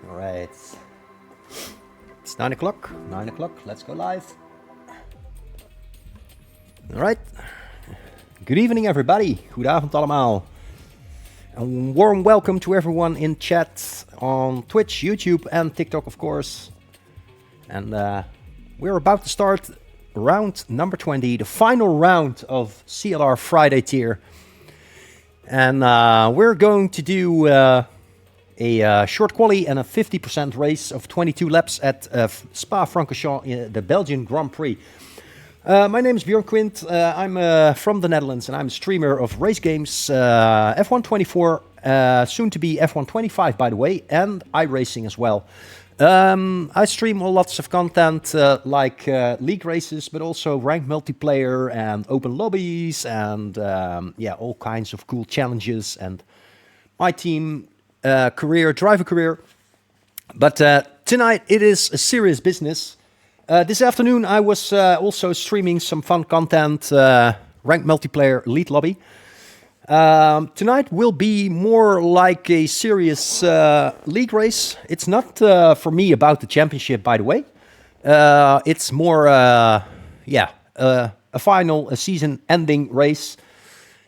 All right. It's 9 o'clock. 9 o'clock. Let's go live. All right. Good evening, everybody. Goedenavond allemaal. A warm welcome to everyone in chat on Twitch, YouTube, and TikTok, of course. And we're about to start round number 20, the final round of CLR Friday tier. And we're going to do a short quali and a 50% race of 22 laps at Spa-Francorchamps, the Belgian Grand Prix. My name is Björn Quint. I'm from the Netherlands and I'm a streamer of race games, F124, soon to be F125 by the way, and iRacing as well. I stream lots of content like league races, but also ranked multiplayer and open lobbies and yeah, all kinds of cool challenges and my team driver career. But tonight it is a serious business. This afternoon I was also streaming some fun content, ranked multiplayer elite lobby. Tonight will be more like a serious league race. It's not for me about the championship, by the way. It's more, yeah, a final, a season-ending race.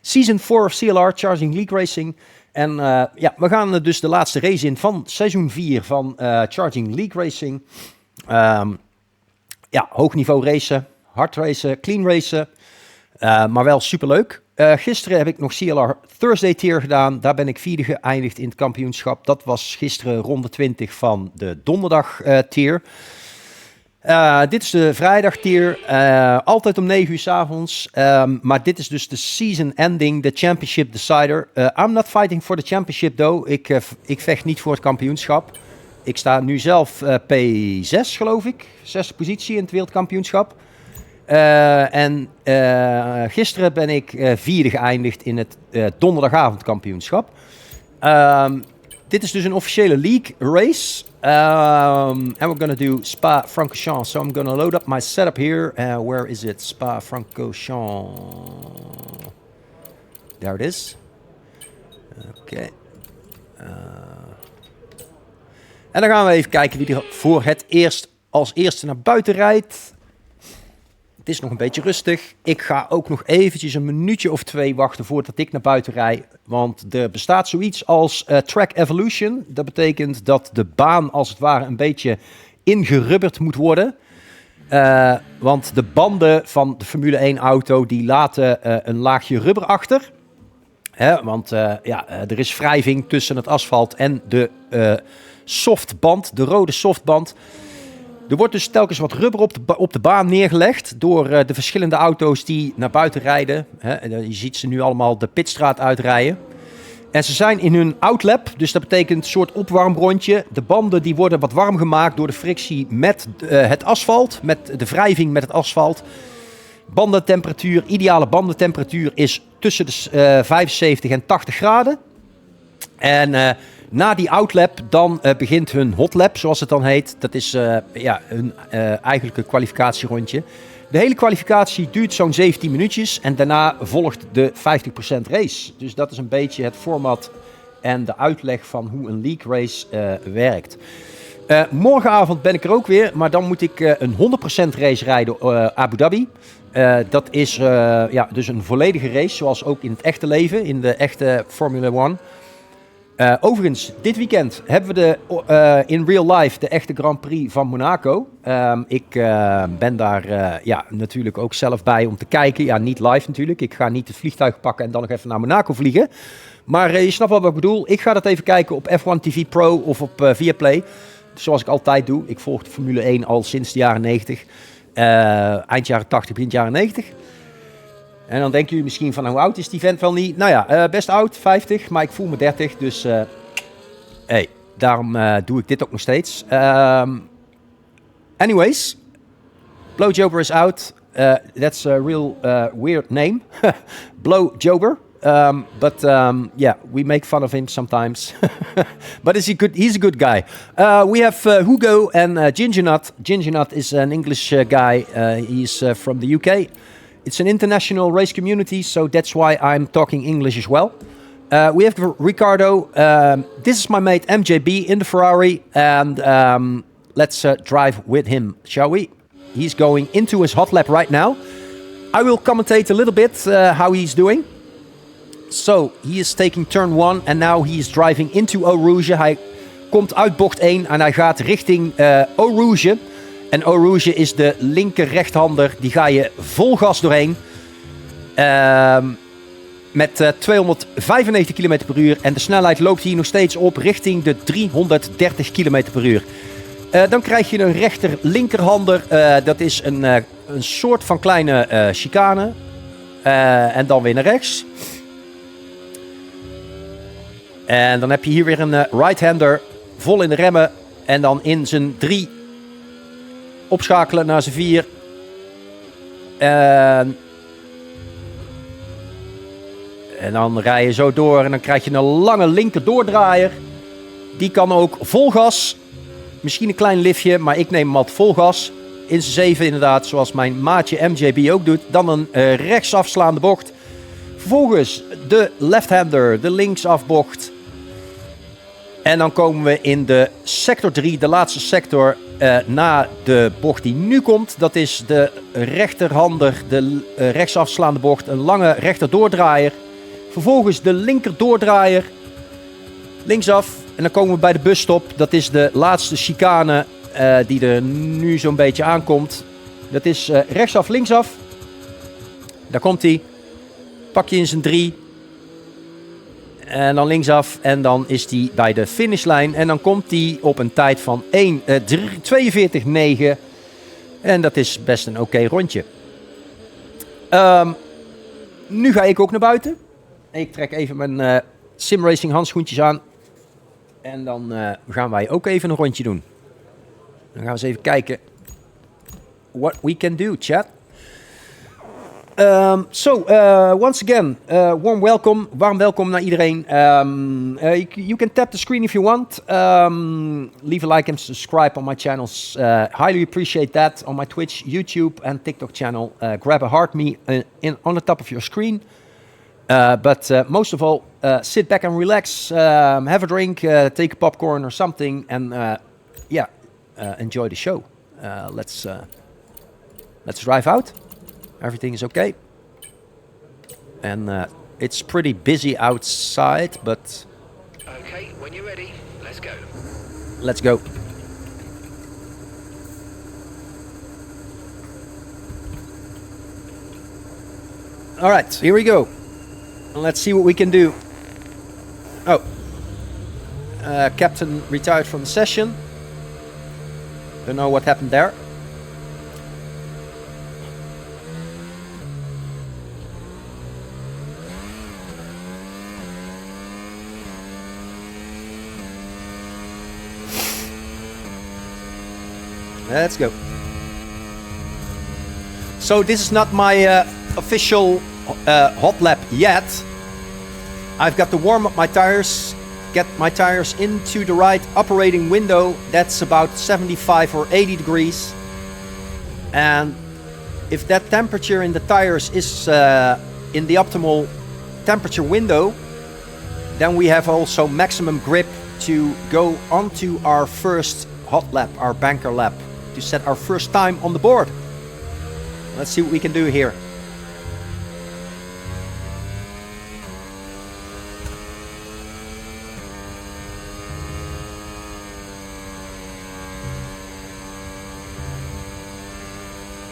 Season 4 of CLR, Charging League Racing. En ja, we gaan dus de laatste race in van seizoen 4 van Charging League Racing. Ja, hoog niveau racen, hard racen, clean racen, maar wel superleuk. Gisteren heb ik nog CLR Thursday tier gedaan. Daar ben ik vierde geëindigd in het kampioenschap. Dat was gisteren ronde 20 van de donderdag tier. Dit is de vrijdag tier. Altijd om 9 uur 's avonds. Maar dit is dus de season ending, de championship decider. I'm not fighting for the championship though. Ik vecht niet voor het kampioenschap. Ik sta nu zelf P6 geloof ik. 6e positie in het wereldkampioenschap. En gisteren ben ik vierde geëindigd in het donderdagavondkampioenschap. Dit is dus een officiële league race. And we're going to do Spa-Francorchamps. So I'm going to load up my setup here. Where is it? Spa-Francorchamps. There it is. Oké. En dan gaan we even kijken wie er voor het als eerste naar buiten rijdt. Het is nog een beetje rustig. Ik ga ook nog eventjes een minuutje of 2 wachten voordat ik naar buiten rijd. Want er bestaat zoiets als track evolution. Dat betekent dat de baan als het ware een beetje ingerubberd moet worden. Want de banden van de Formule 1 auto die laten een laagje rubber achter. Want er is wrijving tussen het asfalt en de softband, de rode softband. Er wordt dus telkens wat rubber op de baan neergelegd door de verschillende auto's die naar buiten rijden. Je ziet ze nu allemaal de pitstraat uitrijden. En ze zijn in hun outlap, dus dat betekent een soort opwarmrondje. De banden die worden wat warm gemaakt door de frictie met het asfalt, met de wrijving met het asfalt. Bandentemperatuur, ideale bandentemperatuur is tussen de 75 en 80 graden. En na die outlap dan begint hun hotlap, zoals het dan heet. Dat is hun eigenlijke kwalificatierondje. De hele kwalificatie duurt zo'n 17 minuutjes en daarna volgt de 50% race. Dus dat is een beetje het format en de uitleg van hoe een league race werkt. Morgenavond ben ik er ook weer, maar dan moet ik een 100% race rijden Abu Dhabi. Dat is dus een volledige race, zoals ook in het echte leven, in de echte Formula 1. Overigens, dit weekend hebben we in real life de echte Grand Prix van Monaco. Ik ben daar natuurlijk ook zelf bij om te kijken. Ja, niet live natuurlijk. Ik ga niet het vliegtuig pakken en dan nog even naar Monaco vliegen. Maar je snapt wel wat ik bedoel. Ik ga dat even kijken op F1 TV Pro of op Viaplay. Zoals ik altijd doe. Ik volg de Formule 1 al sinds de jaren 90. Eind jaren 80, begin jaren 90. En dan denken jullie misschien van hoe oud is die vent wel niet? Nou ja, best oud, 50, maar ik voel me 30. Dus daarom doe ik dit ook nog steeds. Anyways, Blowjobber is out. That's a real weird name. Blowjobber. But we make fun of him sometimes. But he's a good guy. We have Hugo and Gingernut. Gingernut is an English guy. He's from the UK. It's an international race community, so that's why I'm talking English as well. We have Ricardo. This is my mate MJB in the Ferrari, and let's drive with him, shall we? He's going into his hot lap right now. I will commentate a little bit how he's doing. So, he is taking turn 1 and now he is driving into Eau Rouge. Hij komt uit bocht 1 en hij gaat richting Eau Rouge. En Eau Rouge is de linker rechthander. Die ga je vol gas doorheen. Met 295 km per uur. En de snelheid loopt hier nog steeds op richting de 330 km per uur. Dan krijg je een rechter-linkerhander. Dat is een soort van kleine chicane. En dan weer naar rechts. En dan heb je hier weer een right-hander. Vol in de remmen. En dan in zijn 3 opschakelen naar zijn 4. En dan rij je zo door. En dan krijg je een lange linker doordraaier. Die kan ook vol gas. Misschien een klein liftje, maar ik neem hem altijd vol gas. In zijn 7 inderdaad, zoals mijn maatje MJB ook doet. Dan een rechtsafslaande bocht. Vervolgens de left-hander, de linksafbocht. En dan komen we in de sector 3, de laatste sector, na de bocht die nu komt. Dat is de rechterhander, de rechtsafslaande bocht, een lange rechter doordraaier. Vervolgens de linker doordraaier. Linksaf en dan komen we bij de busstop. Dat is de laatste chicane die er nu zo'n beetje aankomt. Dat is rechtsaf, linksaf. Daar komt hij. Pak je in zijn 3. En dan linksaf. En dan is hij bij de finishlijn. En dan komt hij op een tijd van 1:42.9. En dat is best een oké rondje. Nu ga ik ook naar buiten. Ik trek even mijn simracing handschoentjes aan. En dan gaan wij ook even een rondje doen. Dan gaan we eens even kijken. What we can do, chat. Once again, warm welcome naar iedereen. You can tap the screen if you want. Leave a like and subscribe on my channels. Highly appreciate that on my Twitch, YouTube and TikTok channel. Grab a heart me on the top of your screen. But most of all, sit back and relax, have a drink, take a popcorn or something, and enjoy the show. Let's drive out. Everything is okay. And it's pretty busy outside, but... Okay, when you're ready, let's go. Let's go. All right, here we go. Let's see what we can do. Oh. Captain retired from the session. Don't know what happened there. Let's go. So this is not my official hot lap yet. I've got to warm up my tires, get my tires into the right operating window. That's about 75 or 80 degrees. And if that temperature in the tires is in the optimal temperature window, then we have also maximum grip to go onto our first hot lap, our banker lap, to set our first time on the board. Let's see what we can do here.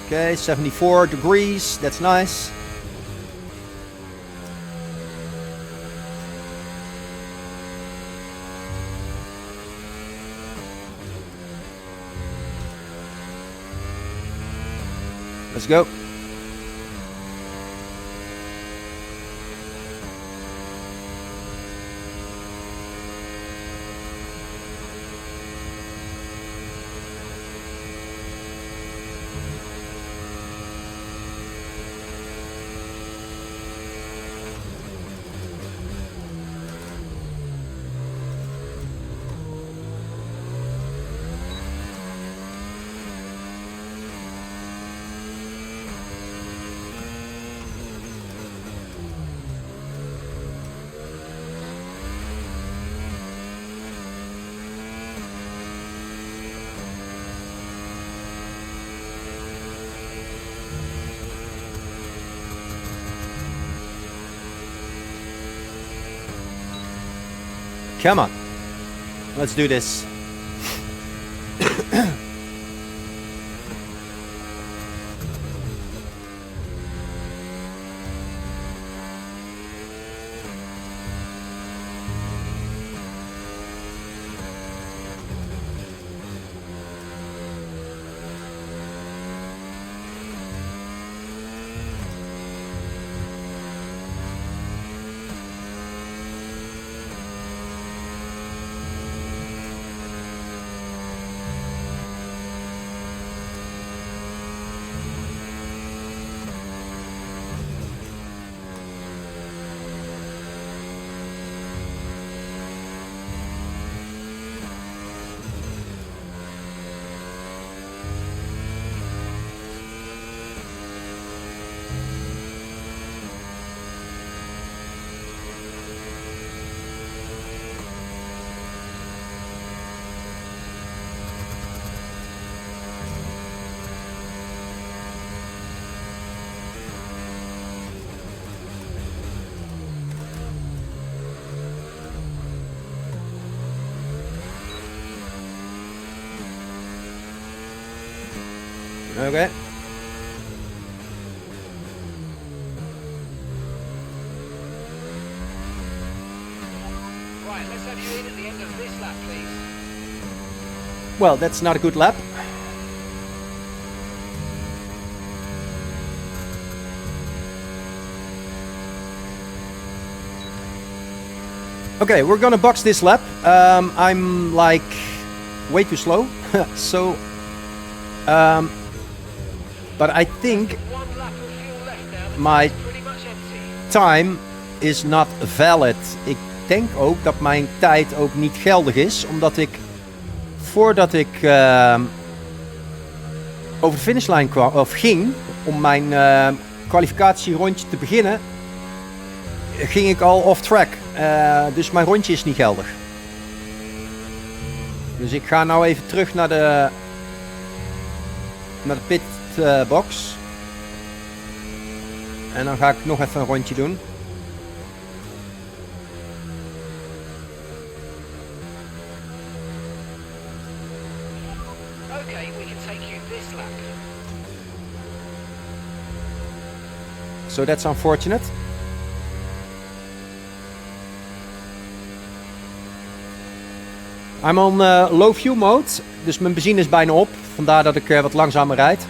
Okay, 74 degrees, that's nice. Let's go. Come on, let's do this. Okay. Right, let's have you in at the end of this lap, please. Well, that's not a good lap. Okay, we're gonna box this lap. I'm like way too slow, so. But I think One lap of fuel left now. my Pretty much empty. time is not valid. Ik denk ook dat mijn tijd ook niet geldig is, omdat ik voordat ik over de finishlijn kwam of ging om mijn kwalificatierondje te beginnen, ging ik al off track. Dus mijn rondje is niet geldig. Dus ik ga nou even terug naar de pitbox. En dan ga ik nog even een rondje doen. Okay, we can take you this lap. So that's unfortunate. I'm on low fuel mode, dus mijn benzine is bijna op. Vandaar dat ik wat langzamer rijd.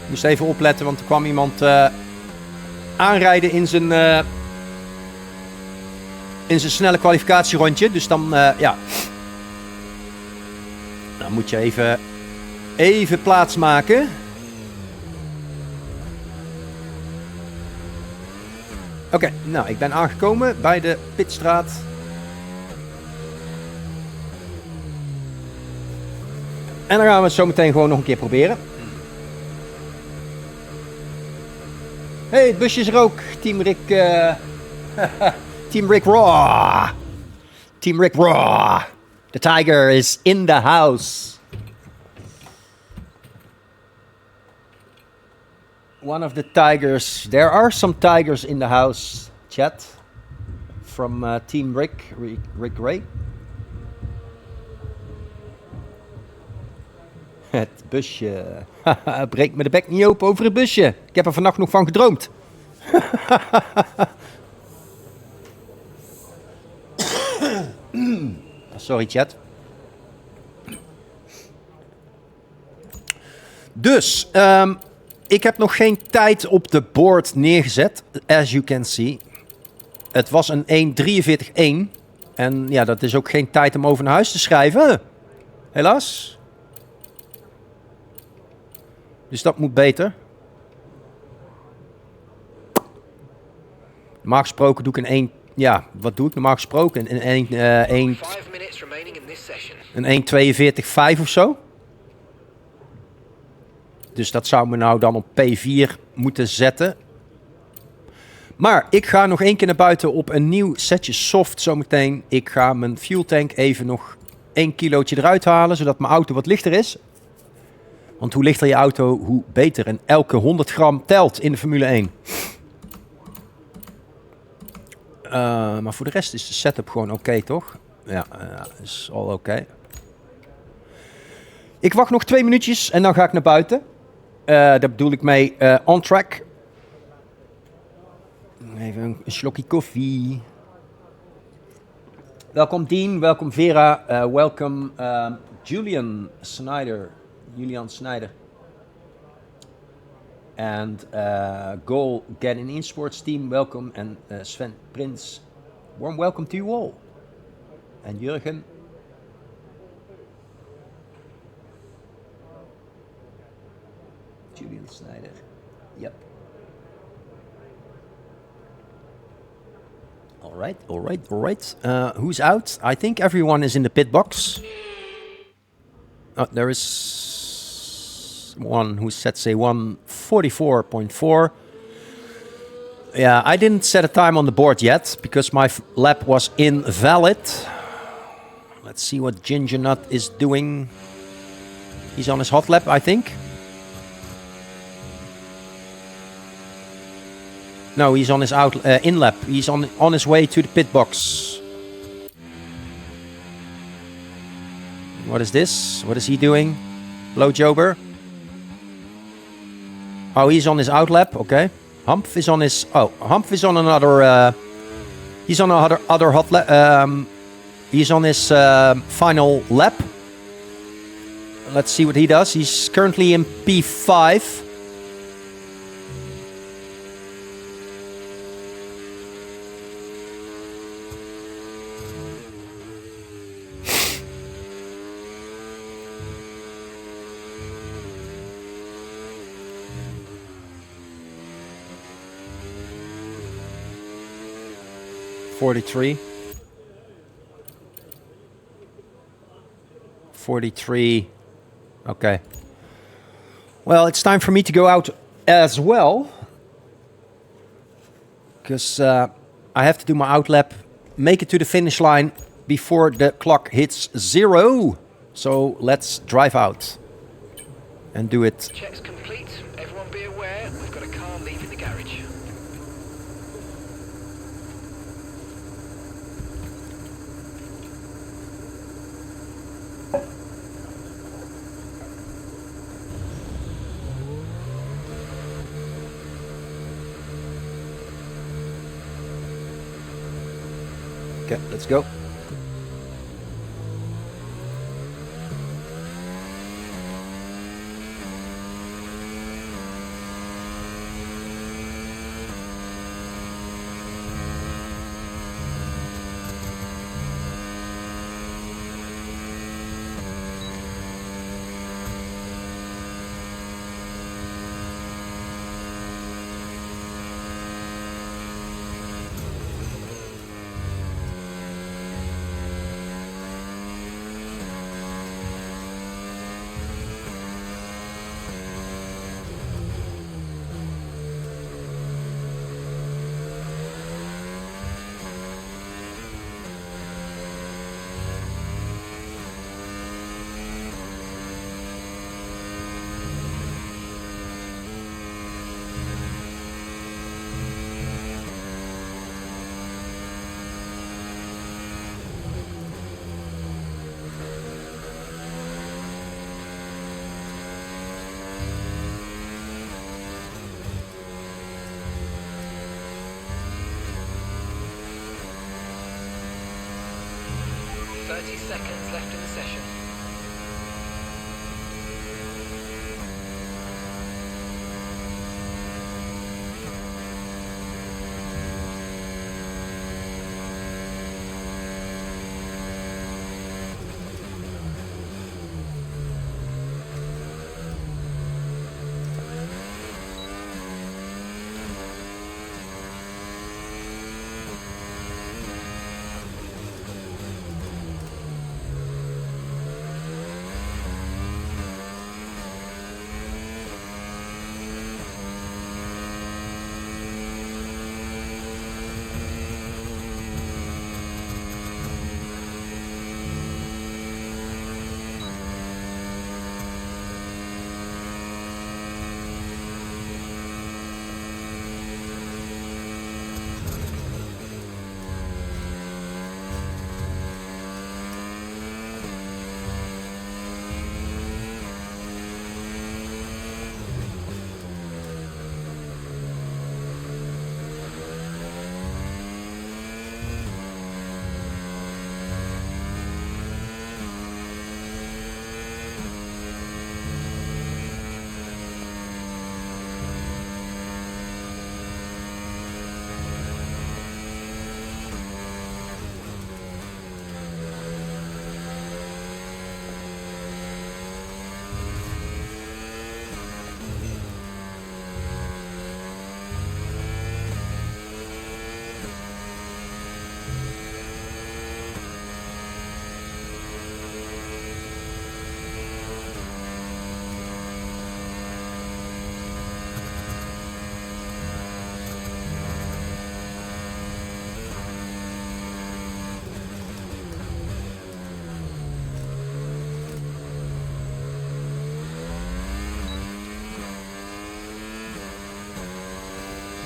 Ik moest even opletten, want er kwam iemand aanrijden in zijn snelle kwalificatierondje. Dus dan, ja. Dan moet je even plaats maken. Oké, nou, ik ben aangekomen bij de pitstraat. En dan gaan we het zo meteen gewoon nog een keer proberen. Hey, het busje is er ook. Team Rick... Team Rick Raw. Team Rick Raw. The tiger is in the house. One of the tigers. There are some tigers in the house, chat. From Team Rick Ray. Het busje. Breek me de bek niet open over het busje. Ik heb er vannacht nog van gedroomd. Sorry, chat. Dus, ik heb nog geen tijd op de board neergezet. As you can see. Het was een 1:43.1. En ja, dat is ook geen tijd om over naar huis te schrijven. Helaas. Dus dat moet beter. Normaal gesproken doe ik een 1... Ja, wat doe ik normaal gesproken? Een 1:42.5 of zo. Dus dat zou me nou dan op P4 moeten zetten. Maar ik ga nog 1 keer naar buiten op een nieuw setje soft zometeen. Ik ga mijn fuel tank even nog 1 kilootje eruit halen, zodat mijn auto wat lichter is. Want hoe lichter je auto, hoe beter. En elke 100 gram telt in de Formule 1. Maar voor de rest is de setup gewoon oké, toch? Ja, is al oké. Ik wacht nog 2 minuutjes en dan ga ik naar buiten. Daar bedoel ik mee on track. Even een slokje koffie. Welkom Dean, welkom Vera, welkom Julian Snyder. And Goal Get in Esports Team, welcome. And Sven Prins, warm welcome to you all. And Jurgen. Julian Snyder, yep. All right. Who's out? I think everyone is in the pit box. Oh, there is one who set say 1:44.4. Yeah, I didn't set a time on the board yet because my lap was invalid. Let's see what Ginger Nut is doing. He's on his hot lap, I think. No, he's on his in lap. He's on his way to the pit box. What is this? What is he doing? Hello, Jober. Oh, he's on his out lap. Okay. Humph is on his. Oh, Humph is on another. He's on other hot lap. He's on his final lap. Let's see what he does. He's currently in P5. $43. 43. Okay. Well, it's time for me to go out as well. Because I have to do my out lap, make it to the finish line before the clock hits 0. So let's drive out and do it. Checks complete. Everyone be aware, we've got a car leaving the garage. Okay, let's go. Seconds left in the session.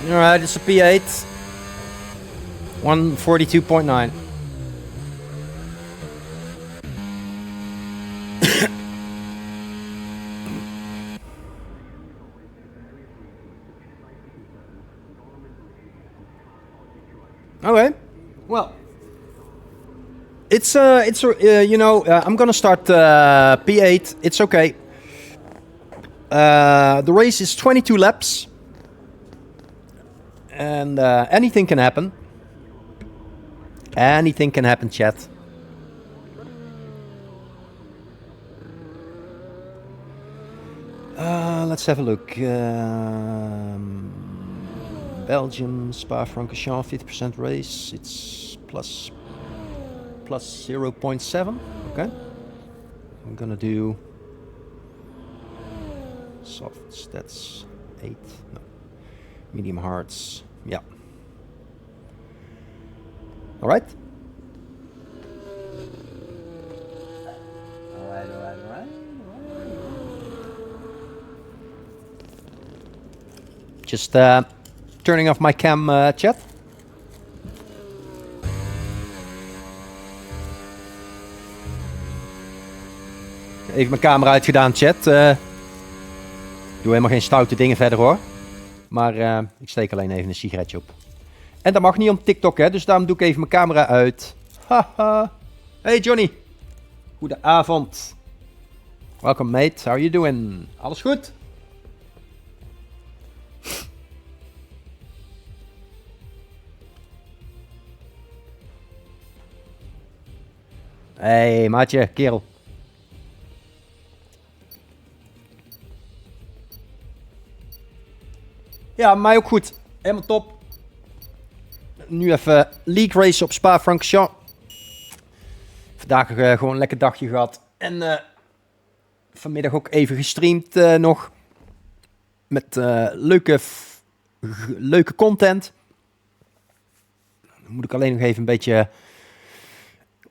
Alright, it's a P8. 142.9. Okay, well, I'm gonna start P8. It's okay. The race is 22 laps, and anything can happen. Anything can happen, chat. Let's have a look. Belgium, Spa-Francorchamps, 50% race. It's plus 0.7. Okay. I'm gonna do softs. That's 8. No. Medium hards. Yeah. All right. All right. Just turning off my cam, chat. Even mijn camera uitgedaan, chat. Doe helemaal geen stoute dingen verder, hoor. Maar ik steek alleen even een sigaretje op. En dat mag niet om TikTok, hè. Dus daarom doe ik even mijn camera uit. Haha. Hey Johnny. Goedenavond. Welcome mate. How are you doing? Alles goed? Hey maatje, kerel. Ja, mij ook goed. Helemaal top. Nu even league race op Spa-Francorchamps. Vandaag gewoon een lekker dagje gehad. En vanmiddag ook even gestreamd nog. Met leuke content. Dan moet ik alleen nog even een beetje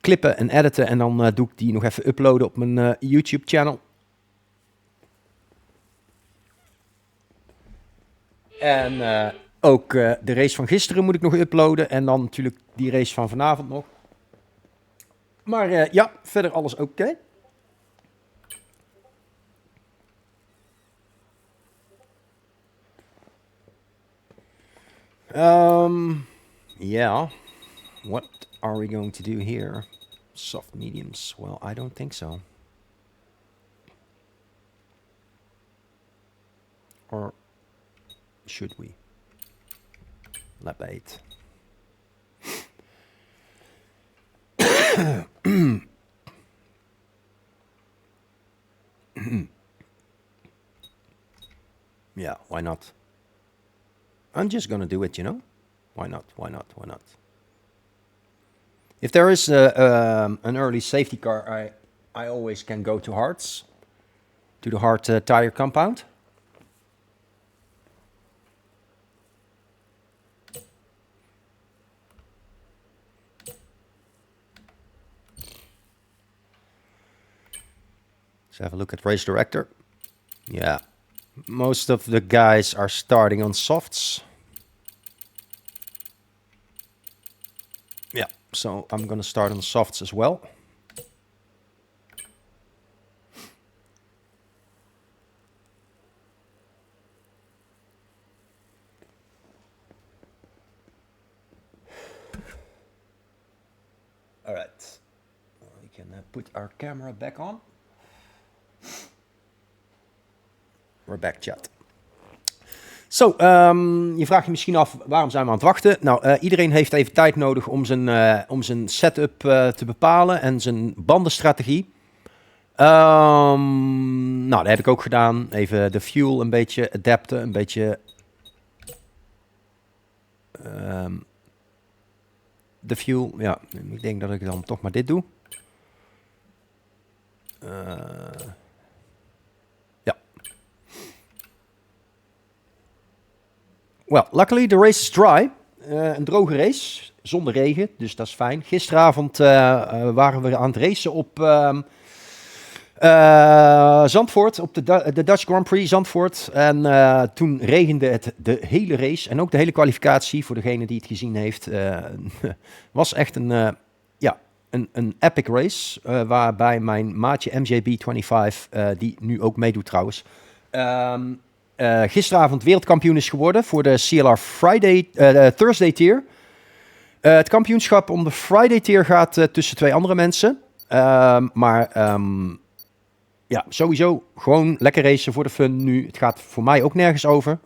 klippen en editen. En dan doe ik die nog even uploaden op mijn YouTube channel. En ook de race van gisteren moet ik nog uploaden. En dan natuurlijk die race van vanavond nog. Maar ja, verder alles oké. Yeah. What are we going to do here? Soft mediums. Well, I don't think so. Or should we? Lap 8. Yeah, why not? I'm just gonna do it, you know? Why not? Why not? Why not? If there is an early safety car, I always can go to hards, to the hard tire compound. Let's have a look at race director. Yeah, most of the guys are starting on softs. Yeah, so I'm gonna start on the softs as well. All right, we can put our camera back on. We're back, chat. Zo, je vraagt je misschien af, waarom zijn we aan het wachten? Nou, iedereen heeft even tijd nodig om zijn setup te bepalen en zijn bandenstrategie. Nou, dat heb ik ook gedaan. Even de fuel een beetje adapten, een beetje de fuel. Ja, ik denk dat ik dan toch maar dit doe. Ja. Well, luckily the race is dry. Een droge race, zonder regen, dus dat is fijn. Gisteravond waren we aan het racen op Zandvoort, op de Dutch Grand Prix Zandvoort. En toen regende het de hele race en ook de hele kwalificatie, voor degene die het gezien heeft. Was echt een epic race, waarbij mijn maatje MJB25, die nu ook meedoet trouwens, gisteravond wereldkampioen is geworden voor de CLR Friday, Thursday tier. Het kampioenschap om de Friday tier gaat tussen 2 andere mensen. Ja, sowieso gewoon lekker racen voor de fun nu. Het gaat voor mij ook nergens over.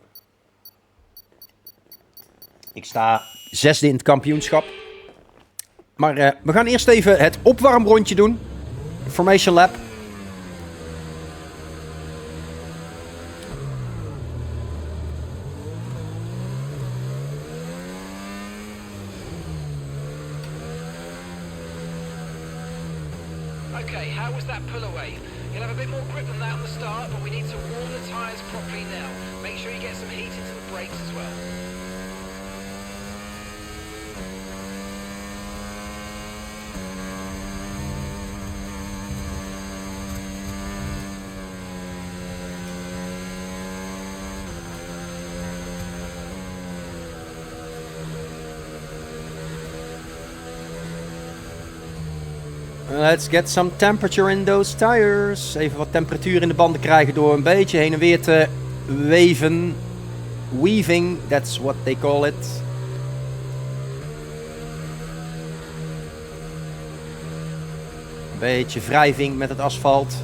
Ik sta 6e in het kampioenschap. Maar we gaan eerst even het opwarmrondje doen. Formation lap. Okay, how was that pull away? You'll have a bit more grip than that on the start, but we need to warm the tyres properly now. Make sure you get some heat into the brakes as well. Let's get some temperature in those tires. Even wat temperatuur in de banden krijgen door een beetje heen en weer te weven. Weaving, that's what they call it. Een beetje wrijving met het asfalt.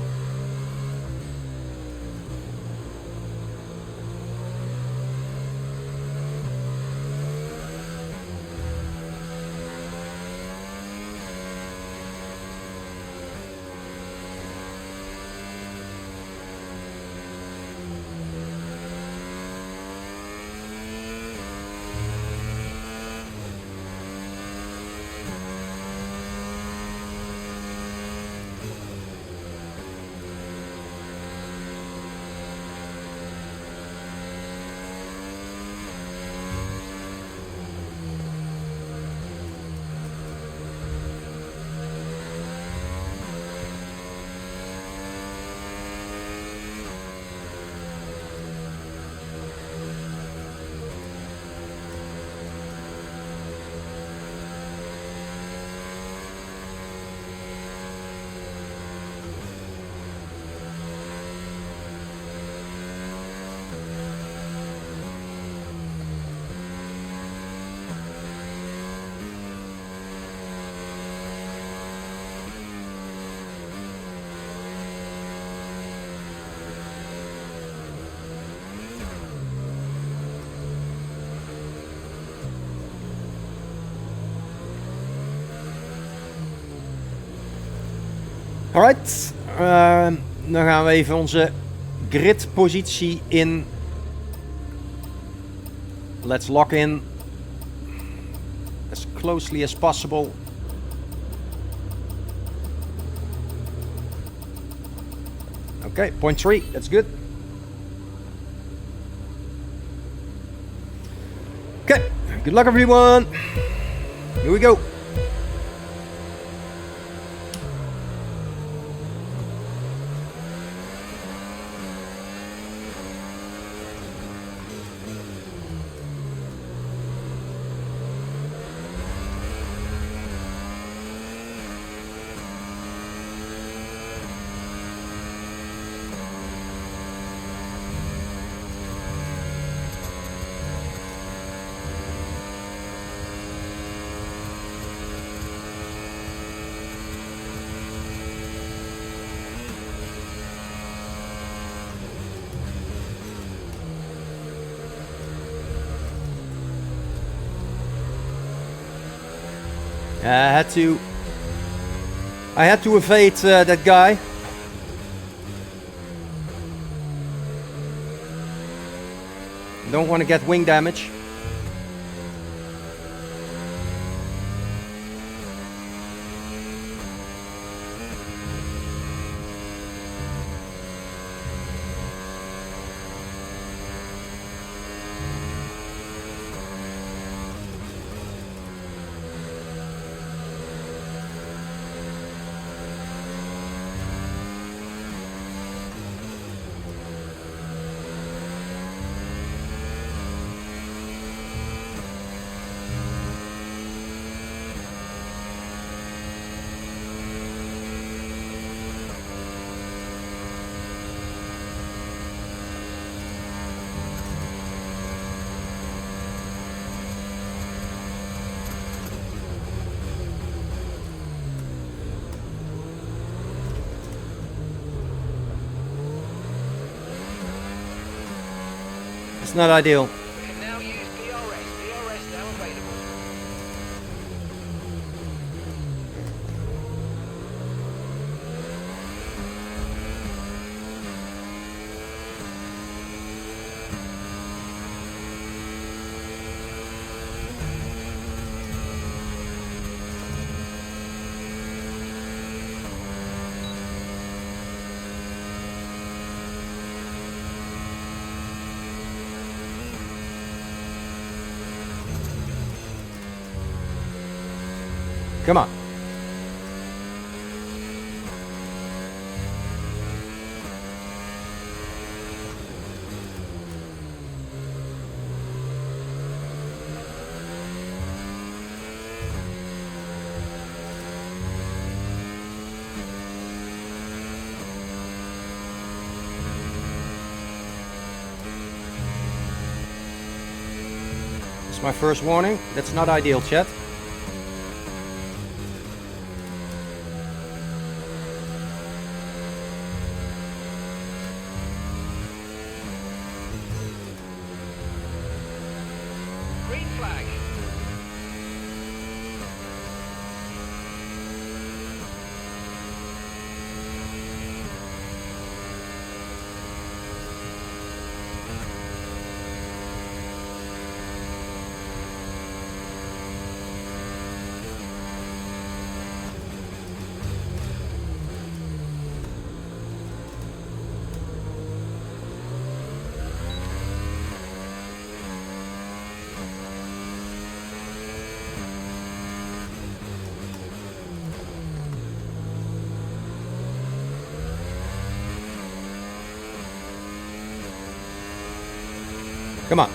Alright, dan gaan we even onze gridpositie in. Let's lock in as closely as possible. Okay, point 3, that's good. Okay, good luck everyone. Here we go. I had to evade that guy. Don't want to get wing damage. It's not ideal. We can now use PRS. PRS now available. Come on. It's my first warning. That's not ideal, chat. Green flag. Come on.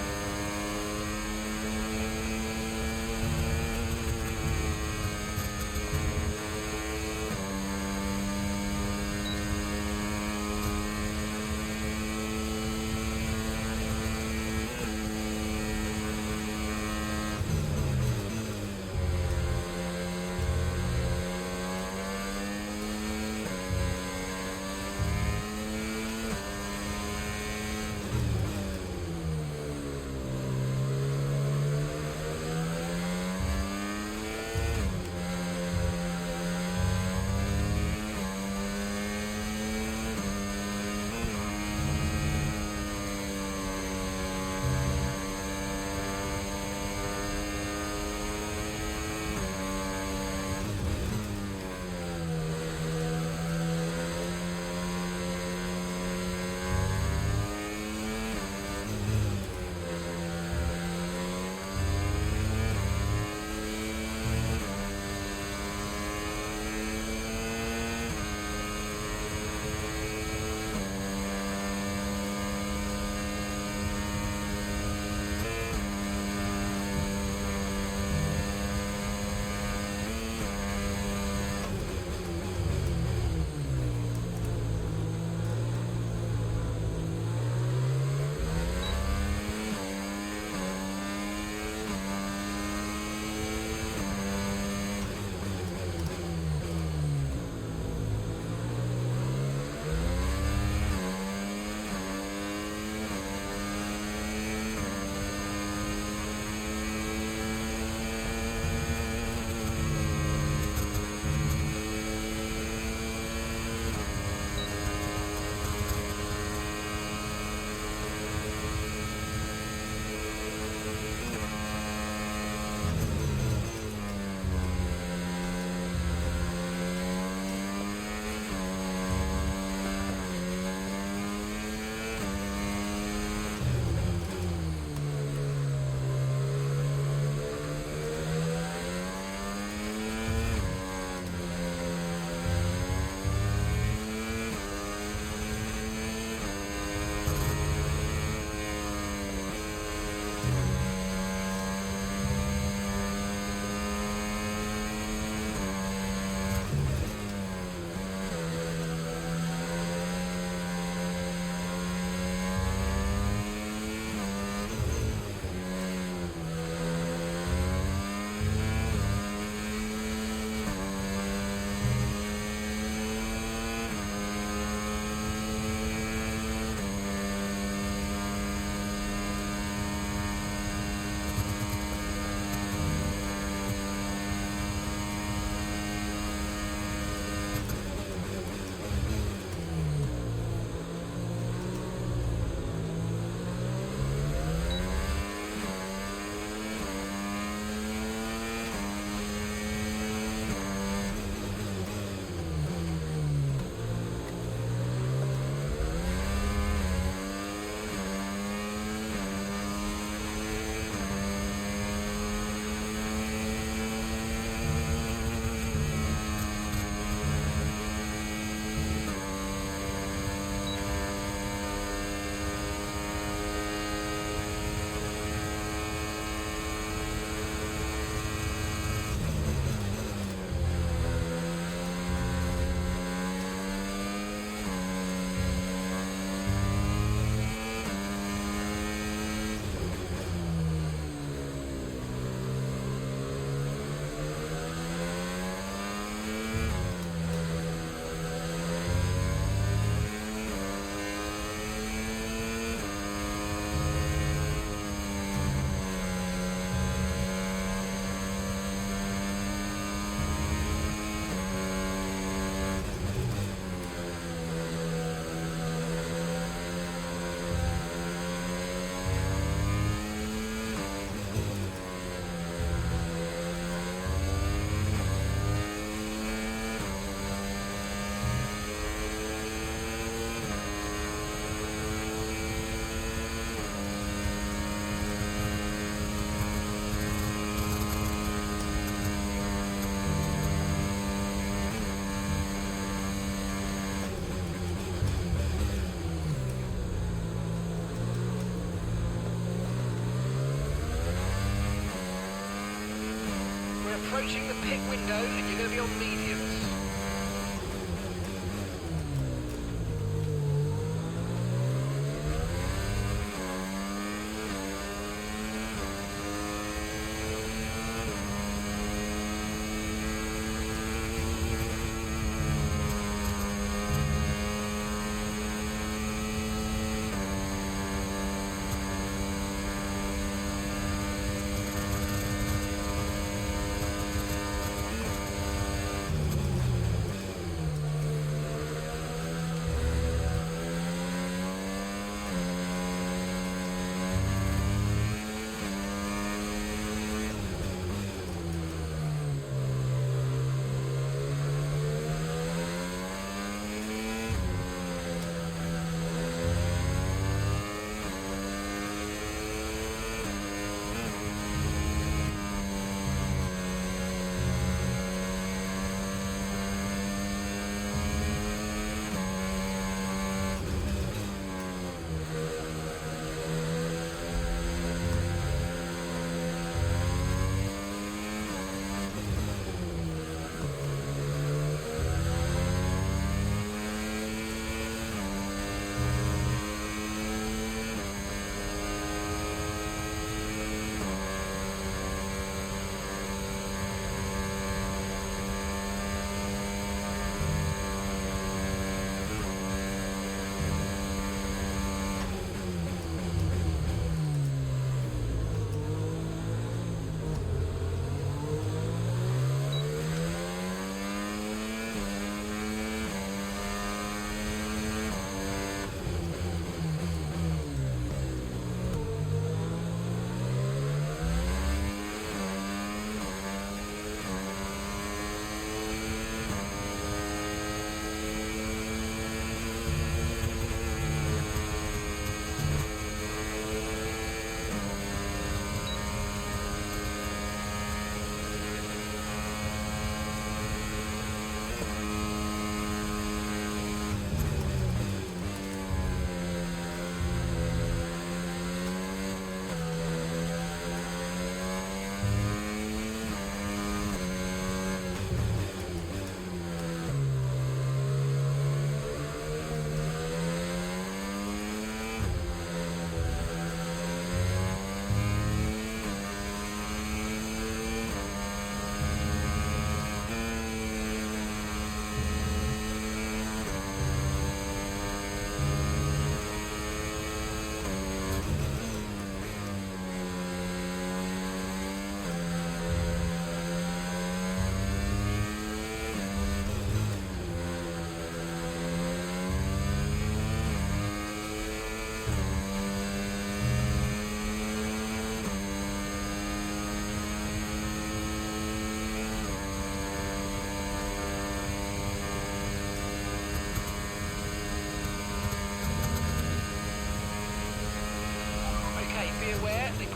approaching the pit window and you're going to be on mediums.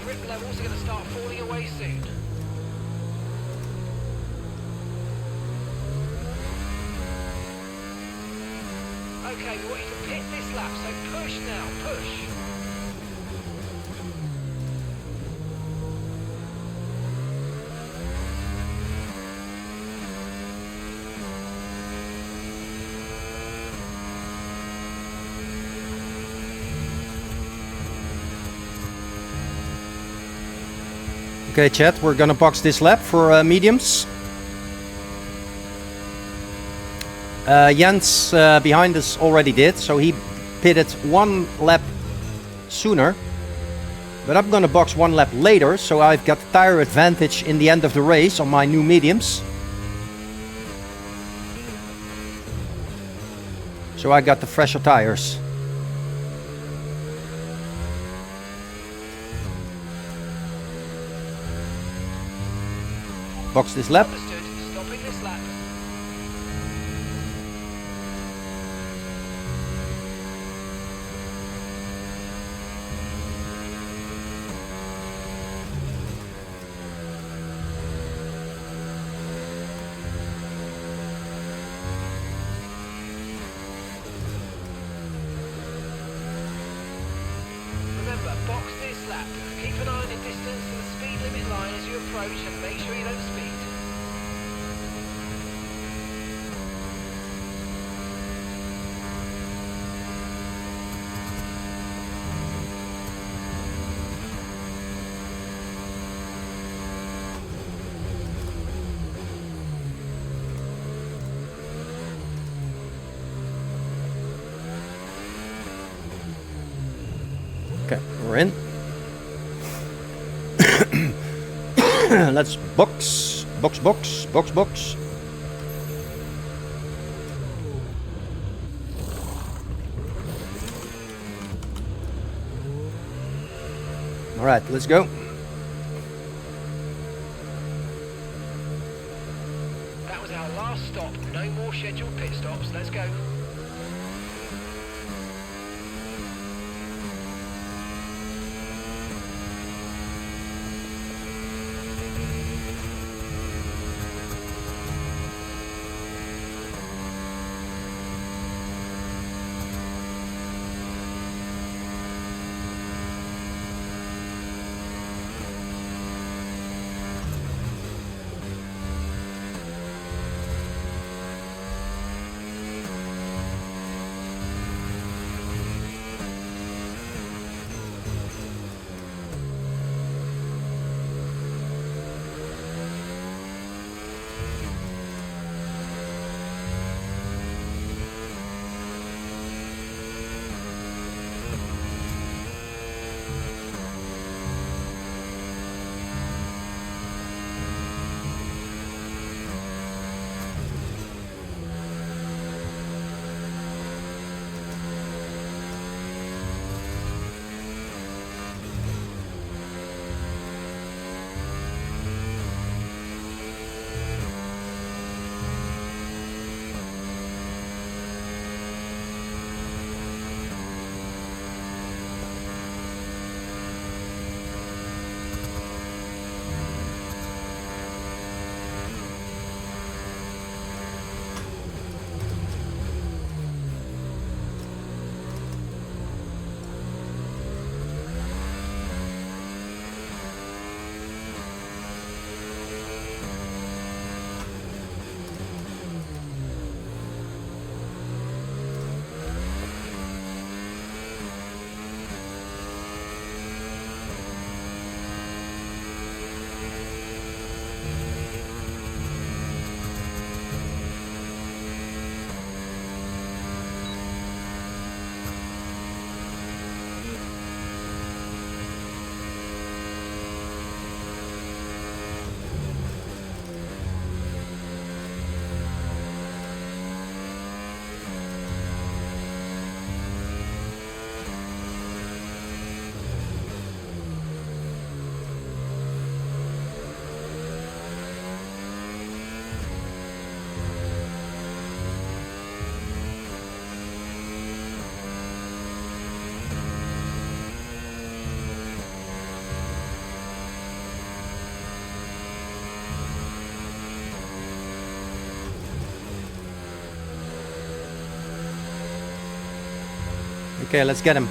grip levels are going to start falling away soon. Okay, we want you to pit this lap, so push now, push. Okay, chat, we're gonna box this lap for mediums. Jens behind us already did, so he pitted one lap sooner. But I'm gonna box one lap later, so I've got tire advantage in the end of the race on my new mediums. So I got the fresher tires. Box this lap. Understood. Stopping this lap. Remember, box this lap. Keep an eye on your distance to the speed limit line as you approach and make sure you don't speed. Okay, we're in. Let's box. All right, let's go. That was our last stop. No more scheduled pit stops. Let's go. Okay, let's get him.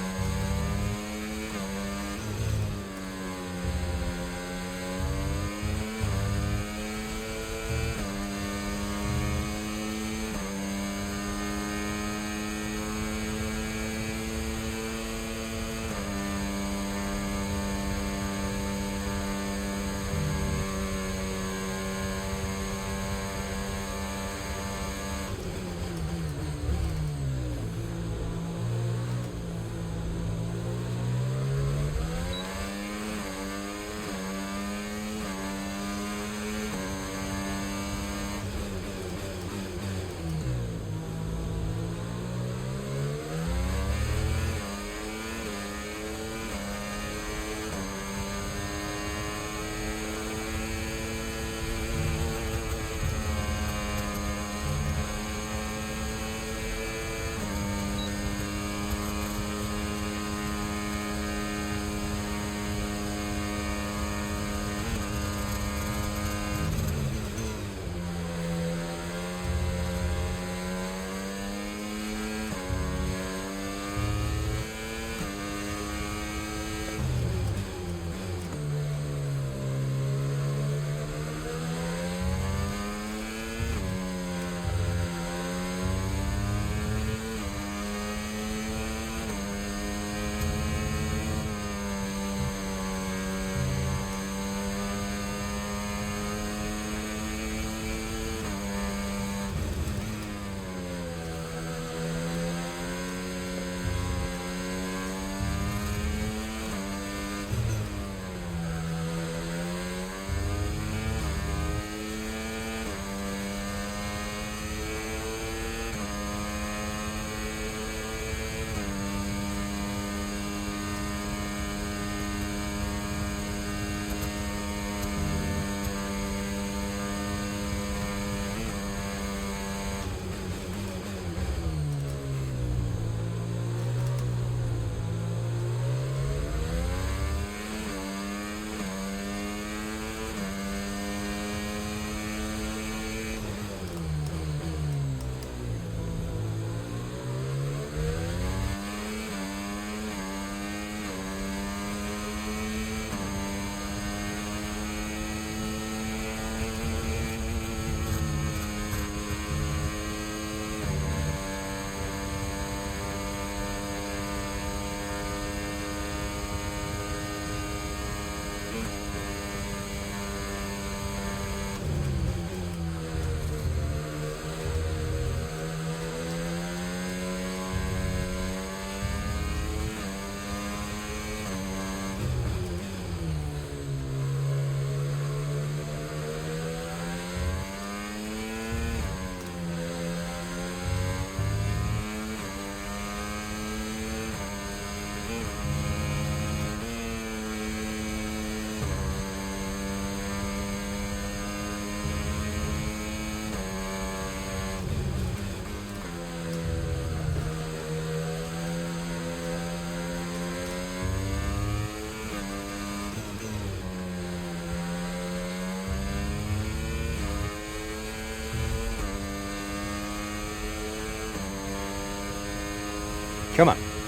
Come on.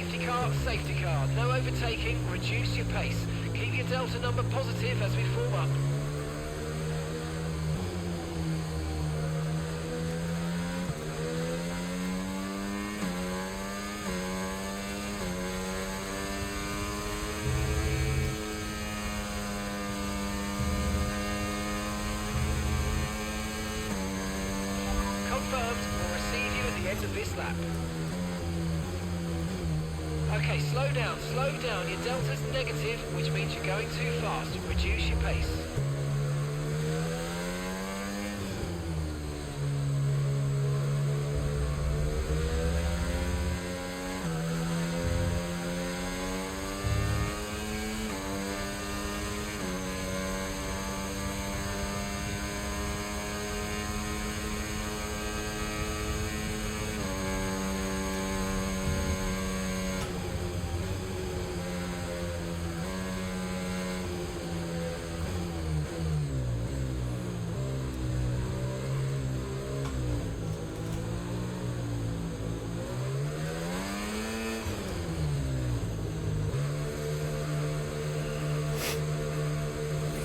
safety car, safety car. No overtaking, reduce your pace. Keep your delta number positive as we form up. Confirmed, we'll receive you at the end of this lap. Okay, slow down, slow down. Your delta's negative, which means you're going too fast. Reduce your pace.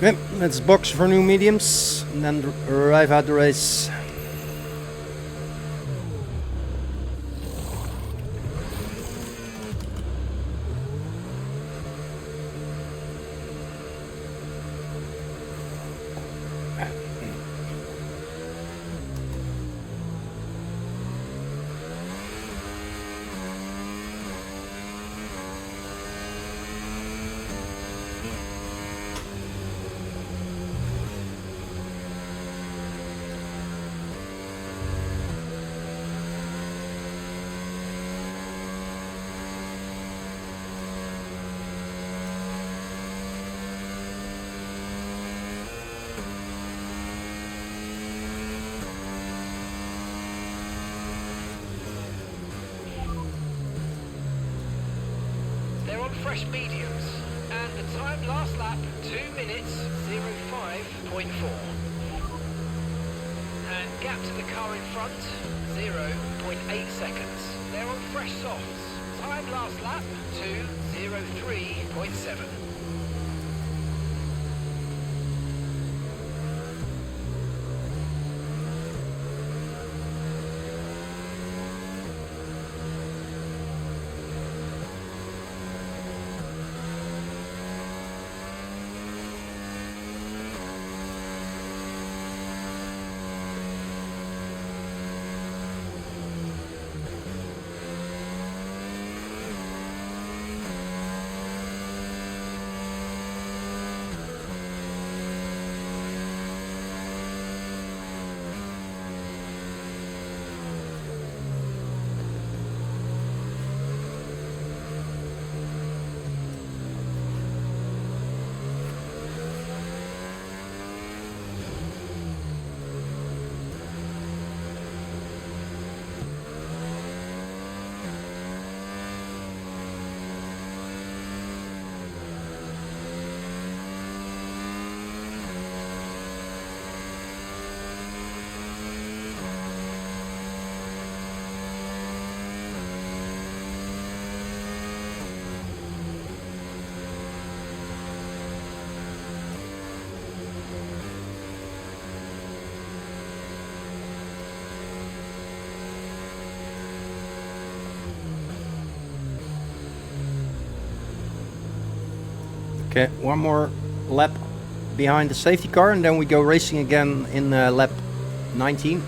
Okay, let's box for new mediums and then arrive at the race. They're on fresh mediums, and the time last lap, 2 minutes, 05.4. And gap to the car in front, 0.8 seconds. They're on fresh softs. Time last lap, 2:03.7. Okay, one more lap behind the safety car and then we go racing again in lap 19.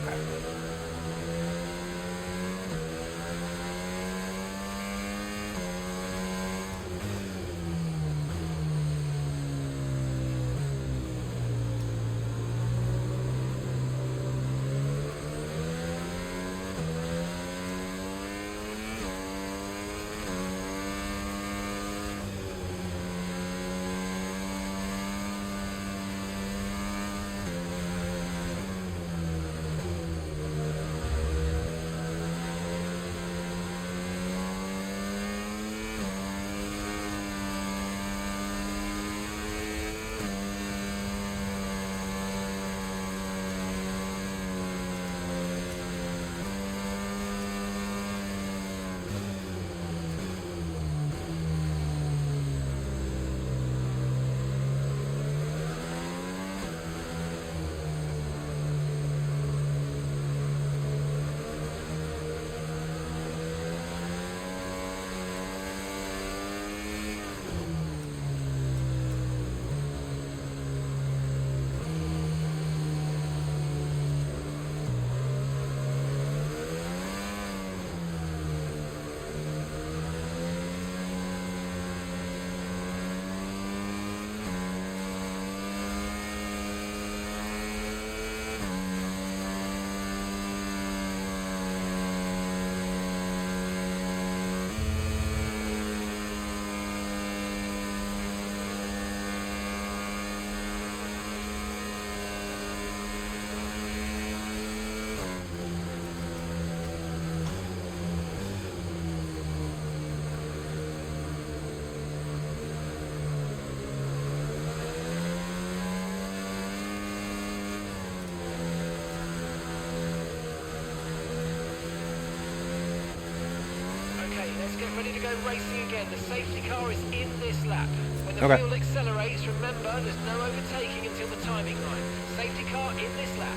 ready to go racing again. The safety car is in this lap. When the Okay. wheel accelerates, remember there's no overtaking until the timing line. Safety car in this lap.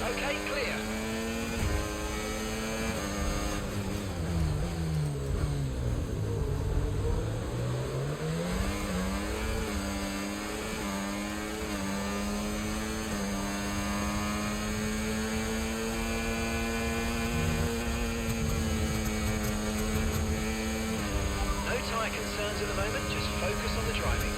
Okay, clear. No tyre concerns at the moment, just focus on the driving.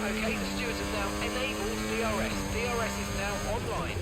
Okay, the stewards have now enabled DRS. DRS is now online.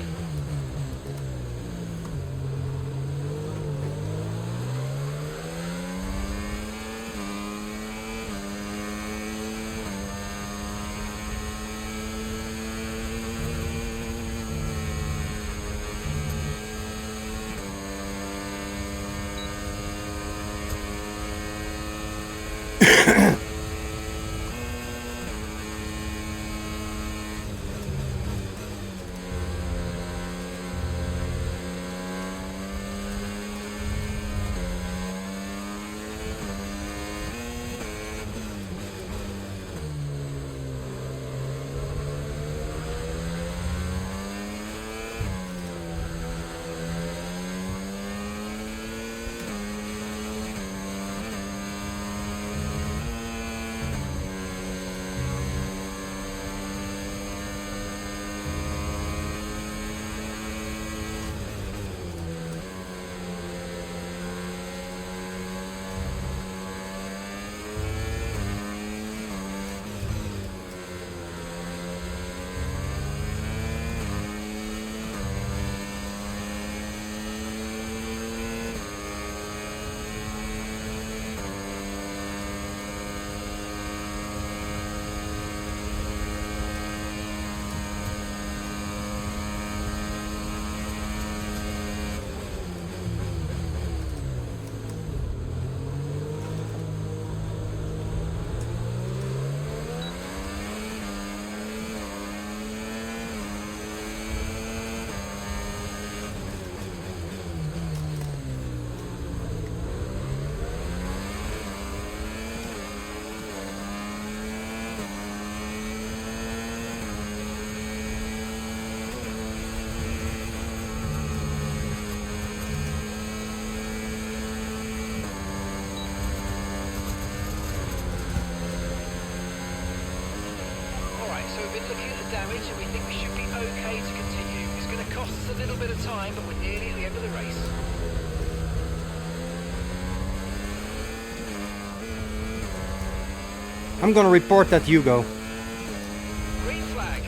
So we've been looking at the damage and we think we should be okay to continue. It's going going to cost us a little bit of time, but we're nearly at the end of the race. I'm gonna report that Hugo. Green flag.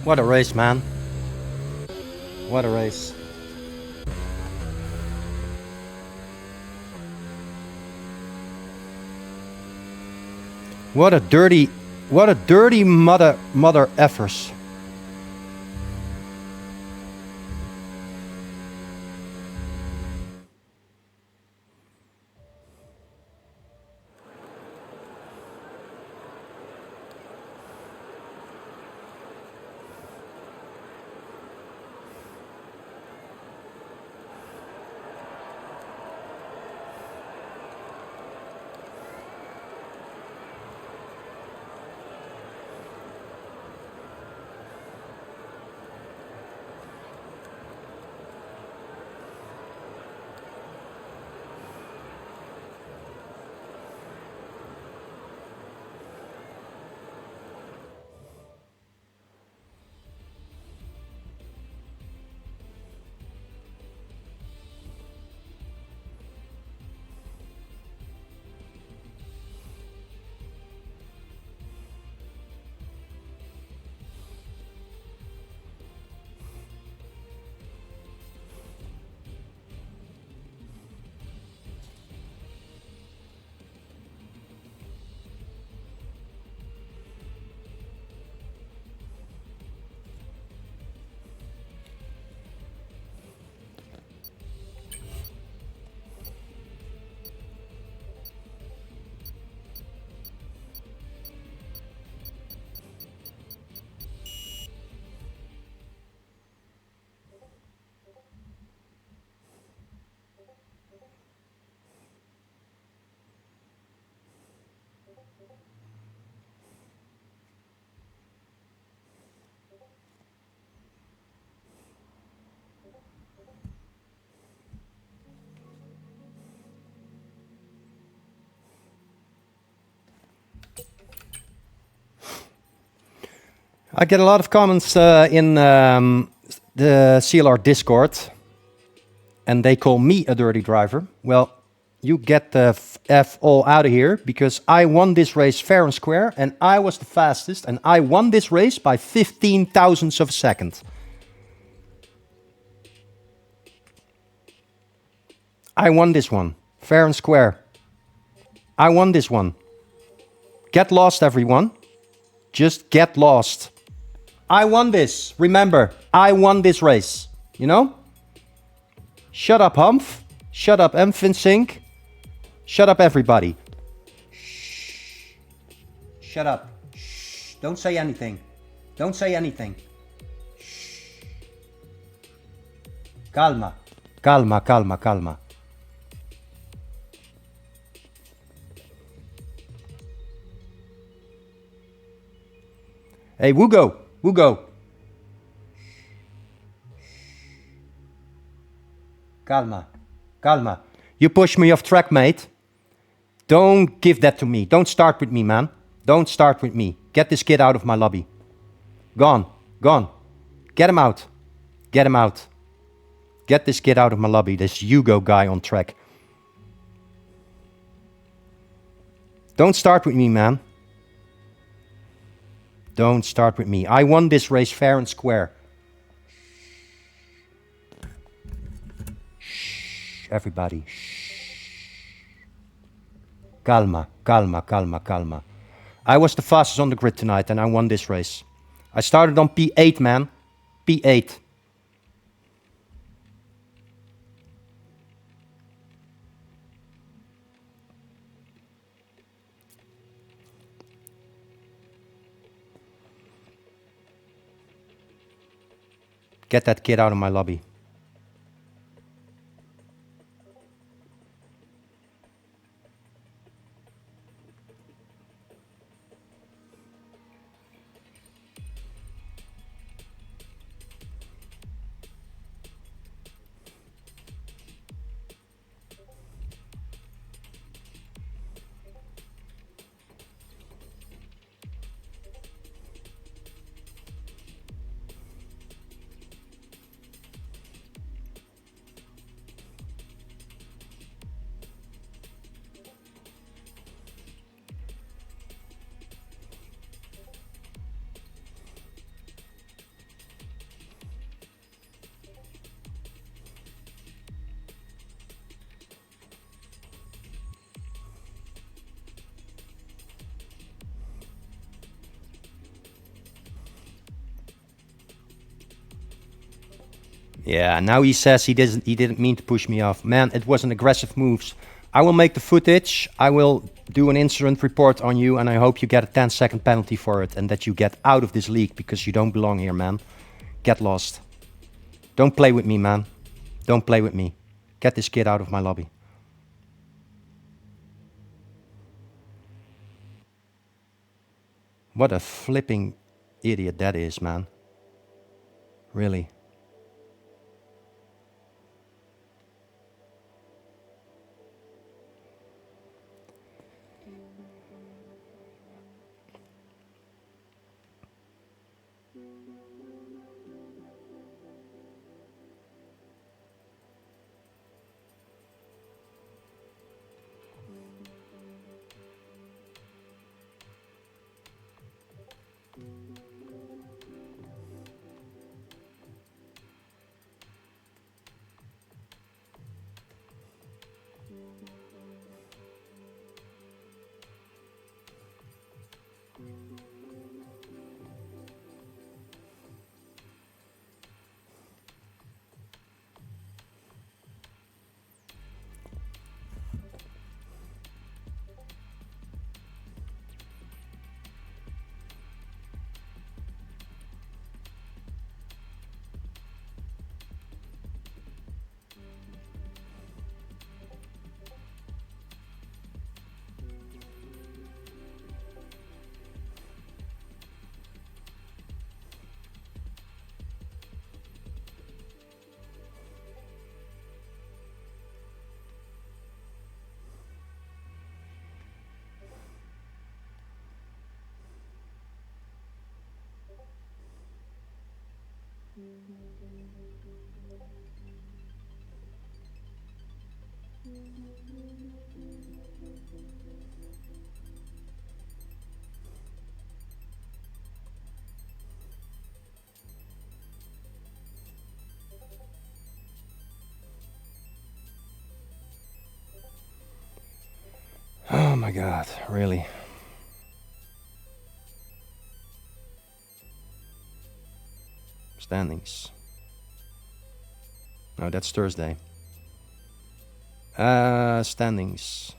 What a race, man. What a race. What a dirty mother effers. I get a lot of comments in the CLR Discord, and they call me a dirty driver. Well, you get the F all out of here, because I won this race fair and square, and I was the fastest, and I won this race by 15 thousandths of a second. I won this one, fair and square. I won this one. Get lost, everyone. Just get lost. I won this. Remember, I won this race. You know? Shut up, Humph. Shut up, Mfinsink. Shut up, everybody. Shh. Shut up. Shh. Don't say anything. Don't say anything. Shh. Calma. Calma, calma, calma. Hey, Wugo. Wugo. Calma. Calma. You push me off track, mate. Don't give that to me. Don't start with me, man. Don't start with me. Get this kid out of my lobby. Gone. Gone. Get him out. Get him out. Get this kid out of my lobby. This Hugo guy on track. Don't start with me, man. Don't start with me. I won this race fair and square. Shh, everybody. Shh. Calma, calma, calma, calma. I was the fastest on the grid tonight and I won this race. I started on P8, man. P8. Get that kid out of my lobby. Yeah, now he says he didn't mean to push me off. Man, it was an aggressive move. I will make the footage. I will do an incident report on you, and I hope you get a 10-second penalty for it and that you get out of this league because you don't belong here, man. Get lost. Don't play with me, man. Don't play with me. Get this kid out of my lobby. What a flipping idiot that is, man. Really. Oh my God, really? Standings. No, that's Thursday. Standings.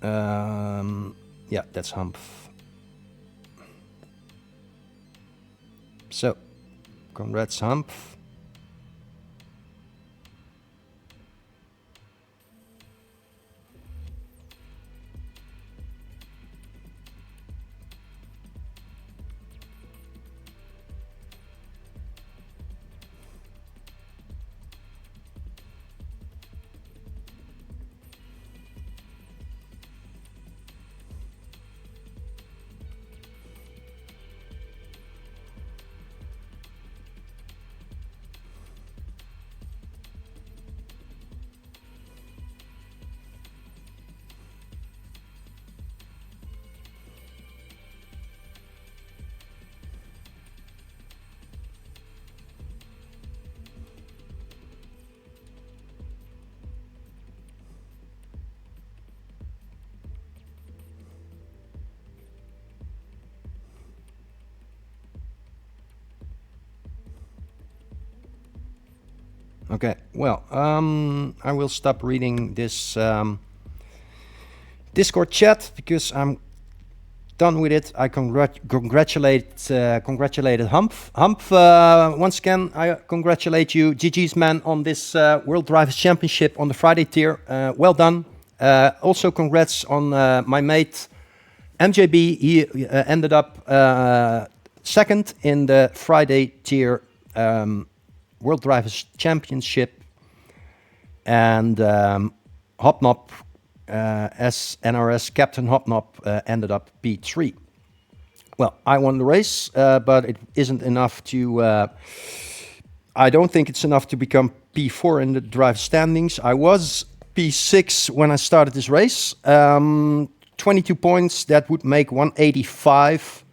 Yeah, that's Hump. So, congrats, Hump. Okay, well, I will stop reading this Discord chat because I'm done with it. I congratulated Hump. Hump, once again, I congratulate you, GG's man, on this World Drivers' Championship on the Friday tier. Well done. Also, congrats on my mate MJB. He ended up second in the Friday tier World Drivers' Championship, and Hopnop, as NRS Captain Hopnop, ended up P3. Well, I won the race, but it isn't enough to... I don't think it's enough to become P4 in the drive standings. I was P6 when I started this race. 22 points, that would make 185.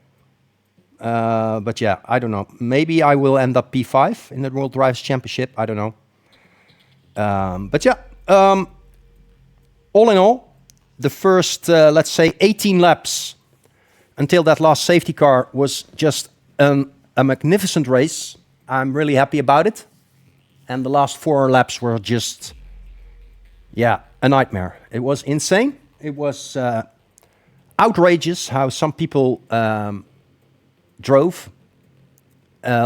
But yeah, I don't know. Maybe I will end up P5 in the World Drivers' Championship. I don't know. But yeah, all in all, the first, let's say, 18 laps until that last safety car was just a magnificent race. I'm really happy about it. And the last 4 laps were just, yeah, a nightmare. It was insane. It was outrageous how some people drove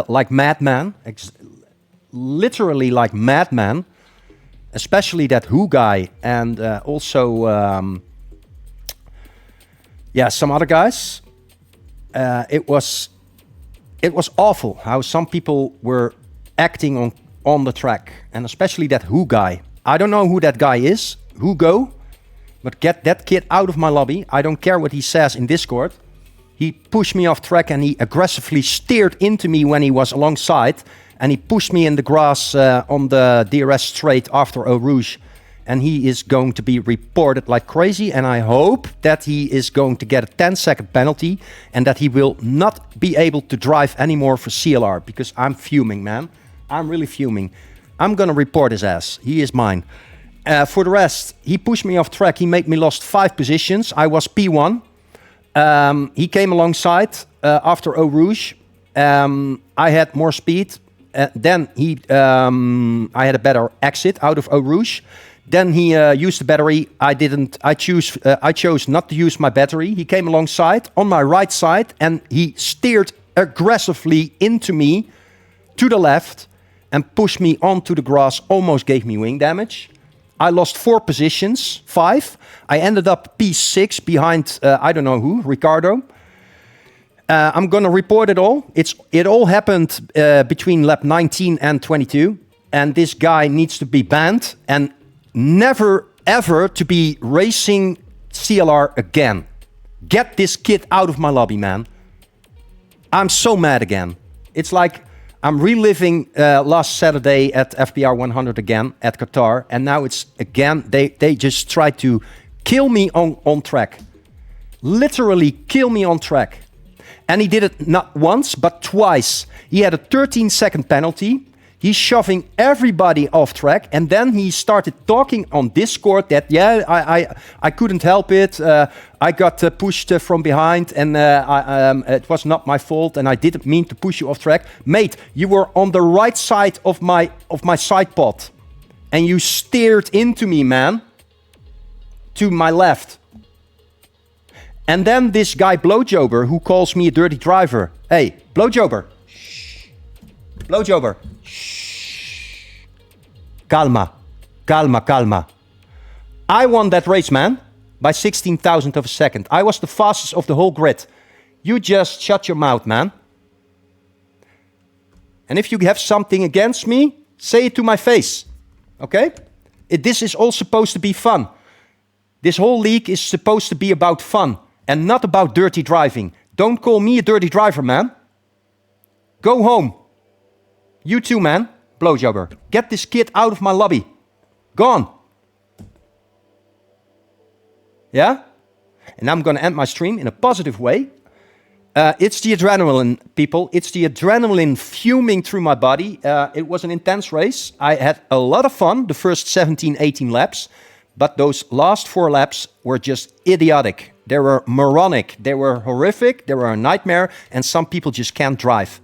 like madman, literally like madman, especially that Who guy and also yeah, some other guys. It was awful how some people were acting on the track, and especially that Who guy. I don't know who that guy is, Who go, but get that kid out of my lobby. I don't care what he says in Discord. He pushed me off track and he aggressively steered into me when he was alongside, and he pushed me in the grass on the DRS straight after Eau Rouge, and he is going to be reported like crazy, and I hope that he is going to get a 10-second penalty and that he will not be able to drive anymore for CLR, because I'm fuming, man. I'm really fuming. I'm gonna report his ass. He is mine. For the rest, he pushed me off track. He made me lost 5 positions. I was P1. He came alongside after Eau Rouge. I had more speed. Then I had a better exit out of Eau Rouge. Then he used the battery. I chose not to use my battery. He came alongside on my right side and he steered aggressively into me to the left and pushed me onto the grass. Almost gave me wing damage. I lost 4 positions, 5. I ended up P6 behind, I don't know who, Ricardo. I'm going to report it all. It all happened between lap 19 and 22. And this guy needs to be banned and never, ever to be racing CLR again. Get this kid out of my lobby, man. I'm so mad again. It's like I'm reliving last Saturday at FPR100 again at Qatar, and now it's again, they just try to kill me on track. Literally kill me on track. And he did it not once, but twice. He had a 13-second penalty. He's shoving everybody off track, and then he started talking on Discord that, yeah, I couldn't help it. I got pushed from behind, and it was not my fault, and I didn't mean to push you off track. Mate, you were on the right side of my side pod, and you steered into me, man, to my left. And then this guy Blowjobber, who calls me a dirty driver. Hey, Blowjobber. Shh. Blowjobber. Shh. Calma. Calma, calma. I won that race, man, by 16,000 of a second. I was the fastest of the whole grid. You just shut your mouth, man. And if you have something against me, say it to my face. Okay? This is all supposed to be fun. This whole league is supposed to be about fun. And not about dirty driving. Don't call me a dirty driver, man. Go home. You too, man. Blowjobber. Get this kid out of my lobby. Gone. Yeah? And I'm gonna end my stream in a positive way. It's the adrenaline, people. It's the adrenaline fuming through my body. It was an intense race. I had a lot of fun the first 17, 18 laps. But those last 4 laps were just idiotic. They were moronic. They were horrific. They were a nightmare. And some people just can't drive.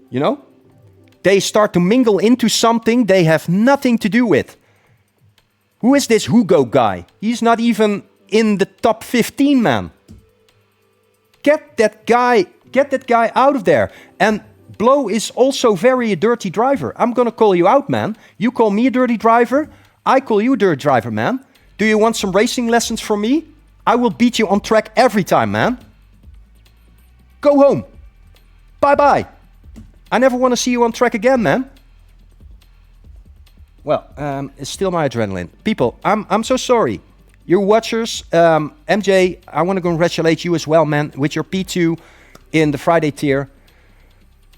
You know? They start to mingle into something they have nothing to do with. Who is this Hugo guy? He's not even in the top 15, man. Get that guy out of there. And Blow is also very a dirty driver. I'm gonna call you out, man. You call me a dirty driver. I call you a dirty driver, man. Do you want some racing lessons from me? I will beat you on track every time, man. Go home. Bye-bye. I never want to see you on track again, man. Well, it's still my adrenaline. People, I'm so sorry. You watchers, MJ, I want to congratulate you as well, man, with your P2 in the Friday tier.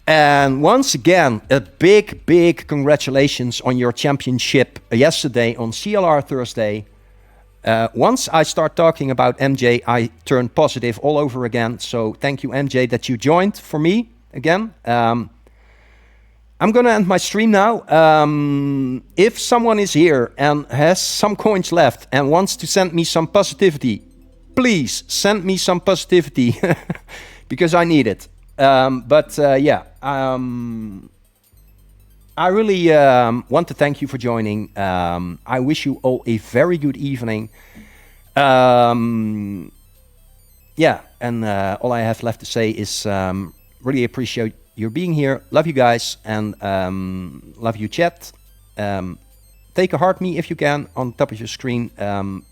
And once again, a big congratulations on your championship yesterday on CLR Thursday. Once I start talking about MJ, I turn positive all over again. So thank you, MJ, that you joined for me again. I'm going to end my stream now. If someone is here and has some coins left and wants to send me some positivity, please send me some positivity because I need it. Yeah, I really want to thank you for joining. I wish you all a very good evening. Yeah, and all I have left to say is really appreciate you being here. Love you guys, and love you, chat. Take a heart me if you can on top of your screen, and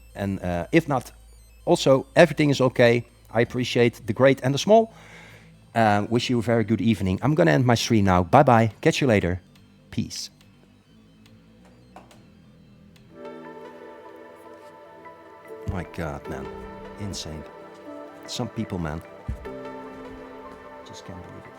if not, also everything is okay. I appreciate the great and the small. Wish you a very good evening. I'm gonna end my stream now. Bye bye. Catch you later. Peace. My God, man. Insane. Some people, man. Just can't believe it.